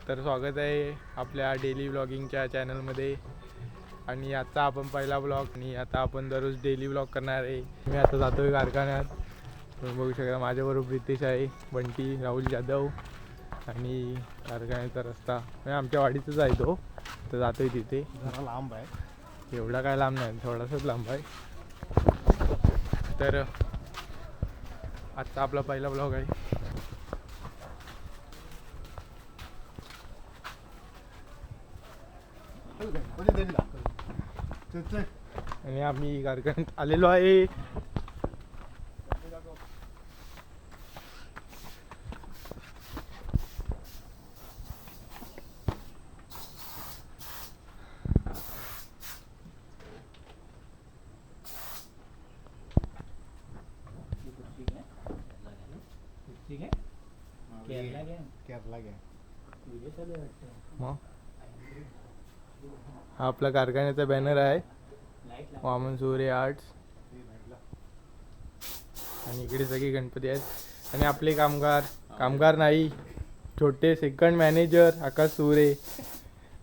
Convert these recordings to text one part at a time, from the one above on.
तर स्वागत आहे आपल्या डेली व्लॉगिंगच्या चॅनलमध्ये. आणि आता आपण पहिला ब्लॉग आणि आता आपण दररोज डेली ब्लॉग करणार आहे. मी आता जातोय कारखान्यात. तुम्ही बघू शकता माझ्याबरोबर प्रितेश आहे, बंटी, राहुल जाधव आणि कारखान्याचा रस्ता आमच्या वाडीतच आहे तो. तर जातोय तिथे. जरा लांब आहे, एवढा काय लांब नाही, थोडासाच लांब आहे. तर आजचा आपला पहिला ब्लॉग आहे. आणि आम्ही कारखान्यात आलेलो आहे. केरला घ्या. हा आपला कारखान्याचा बॅनर आहे, वामन सुरे आर्ट्स. आणि इकडे सगळे गणपती आहेत. आणि आपले कामगार नाही, छोटे सेकंड मॅनेजर आकाश सुरे.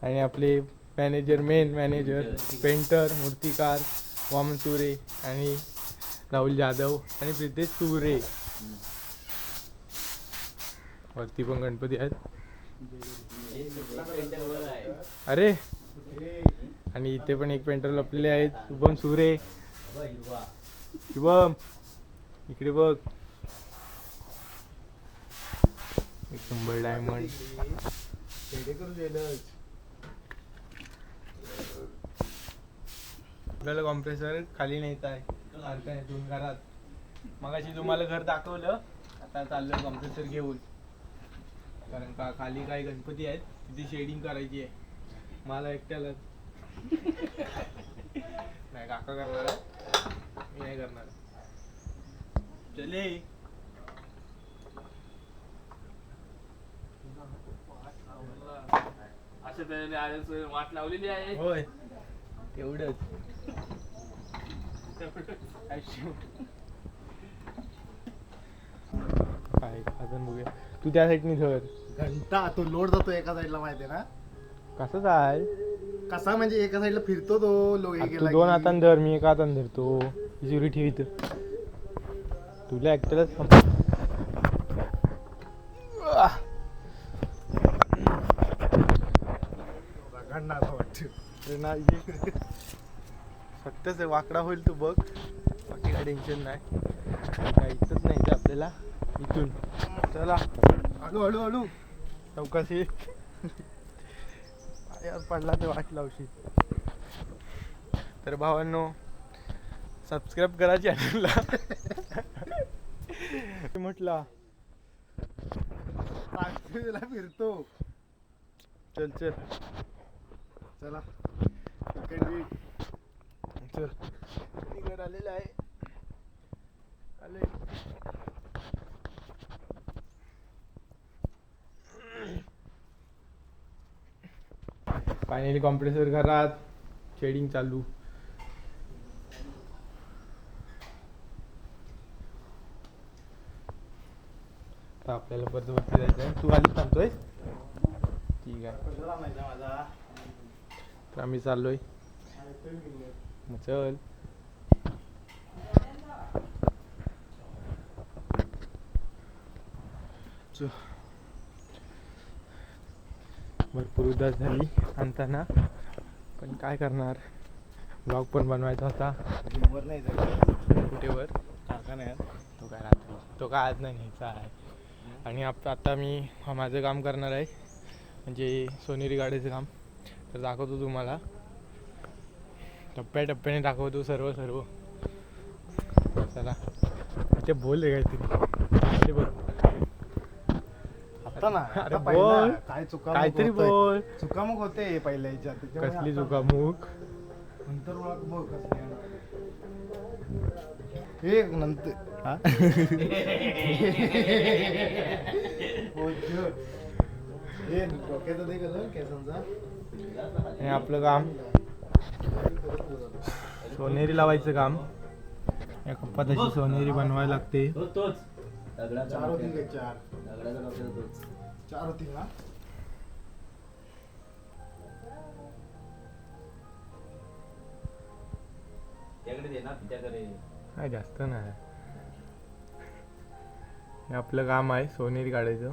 आणि आपले मॅनेजर, मेन मॅनेजर, पेंटर, मूर्तिकार वामन सुरे आणि राहुल जाधव आणि प्रितेश सुरे. वरती पण गणपती आहेत. अरे आणि इथे पण एक पेंटर लपलेले आहेत, शुभम सुरे. शुभम इकडे बघ, एक नंबर डायमंड. आपल्याला कॉम्प्रेसर खाली न्यायचा आहे कारखान्यातून घरात. मगाशी तुम्हाला घर दाखवलं, आता चाललं कॉम्प्रेसर घेऊन. कारण का खाली काही गणपती आहेत, तिथे शेडिंग करायची आहे मला एकट्याला. नाही काका करणार आहे, मी नाही करणार. चले अशा तऱ्हेने वाट लावलेली आहे. होय तेवढंच. काय अजून बघूया. तू त्या साईडनी धर. घंटा तो लोड जातो एका साईडला, माहितीये ना कसं जाय? कसा म्हणजे एका साईडला फिरतो तो लोक. तू दोन हातान धर, मी एका हातान धरतो. सुरी ठेव इथं. तुला एकट्यालाच सत्याच वाकडा होईल तू बघ, बाकी काय टेन्शन नाही. काय इथंच नाही ते आपल्याला. इथून चला हळू हळू हळू चौकशी. यार पडला ते वाट लावशी. तर भावांनो, सबस्क्राईब करा चॅनलला. म्हटला फिरतो. चल चल चला चल. घर आलेलं आहे. आले फायनली कॉम्प्रेसर घरात, शेडिंग चालू. तर आपल्याला परत वरती जायचं आहे. तू आली सांगतोय? ठीक आहे. तर आम्ही चाललोय. चल. भरपूर उदास झाली आणताना, पण काय करणार, ब्लॉग पण बनवायचा होता. वर नाही जायचं. कुठे वर? कारखान्यात. तो काय रात्री, तो काय आज नाही न्यायचा आहे. आणि आता मी माझं काम करणार आहे, म्हणजे सोनेरी गाडीचं काम. तर दाखवतो तुम्हाला, टप्प्याटप्प्याने दाखवतो सर्व. चला ते बोल रे काहीतरी. बघ आता ना, अरे आता बोल काय चुका काहीतरी बोल. चुकामुक होते पहिल्या ह्याच्यात. कसली चुकामुक? नंतर बघ कसली हे नंतर. हे डोक्याचं दे कसं केसांचा. हे आपलं काम सोनेरी लावायचं काम. या कप्पात अशी सोनेरी बनवायला लागते. तोच दगडाचा चार होतील काय? चार दगडाचा डोक्याचा तोच. चार होतील ना? त्याकडे दे ना त्याकडे. काय जास्त नाही. हे आपलं काम आहे सोनेरी काढायचं.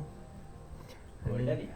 आणि गोल्डन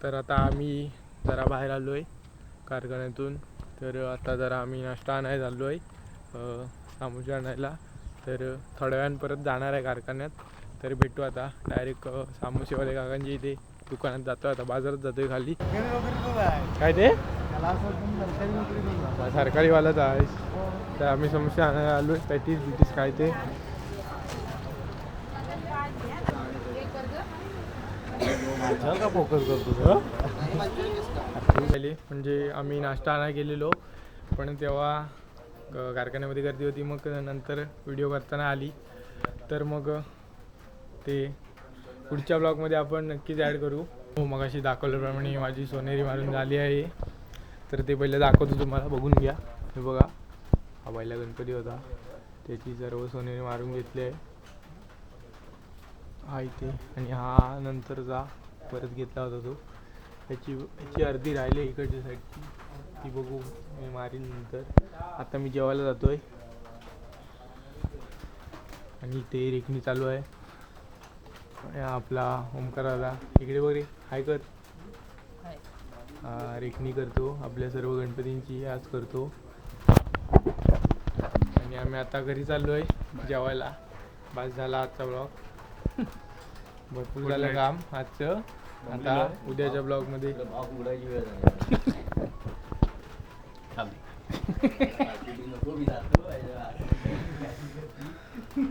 तर आता आम्ही जरा बाहेर आलो आहे कारखान्यातून. तर आता जरा आम्ही नाश्ता आणायला आलो आहे सामोसे आणायला. तर थोड्या वेळानं परत जाणार आहे कारखान्यात. तर भेटू आता डायरेक्ट सामोसेवाले काकांच्या इथे दुकानात जातो. आता बाजारात जातोय खाली. सरकारी नोकरीतच आहे. काय ते त्याला असं वाटतं सरकारी नोकरीतच आहे. सरकारीवालाच आहे. तर आम्ही समोसे आणायला आलो आहे. पॅटीस बिटीस काय ते. माझ्यावर का फोकस करतो? म्हणजे आम्ही नाश्ता आणायला गेलेलो पण तेव्हा कारखान्यामध्ये गर्दी होती. मग नंतर व्हिडिओ करताना आली. तर मग ते पुढच्या ब्लॉगमध्ये आपण नक्कीच ॲड करू. हो मग अशी दाखवल्याप्रमाणे माझी सोनेरी मारून झाली आहे. तर ते पहिले दाखवतो तुम्हाला, बघून घ्या. हे बघा, हा पहिला गणपती होता, त्याची सर्व सोनेरी मारून घेतली आहे. हा इथे, आणि हा नंतरचा परत घेतला होता तो. याची अर्धी राहिली इकडच्या साईडची, ती बघू मी मारीन नंतर. आता मी जेवायला जातोय आणि ते रेखणी चालू आहे. आपला ओमकार आला इकडे बघ रे, हाय कर. रेखणी करतो आपल्या सर्व गणपतींची आज करतो. आणि आम्ही आता घरी चाललो आहे जेवायला. बस झाला आजचा ब्लॉग, भरपूर झालं काम आजचं. आता उद्याच्या ब्लॉगमध्ये उडायची वेळ झाली.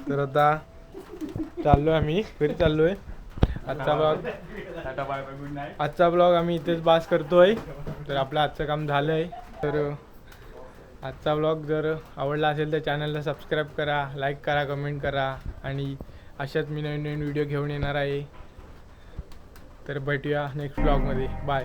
तर आता चाललोय आम्ही घरी चाललोय. आजचा ब्लॉग आम्ही इथेच बास करतोय. तर आपलं आजचं काम झालंय. तर आजचा ब्लॉग जर आवडला असेल तर चॅनलला सबस्क्राईब करा, लाईक करा, कमेंट करा. आणि अशाच मी नवीन नवीन व्हिडिओ घेऊन येणार आहे. तर भेटूया नेक्स्ट ब्लॉगमध्ये. बाय.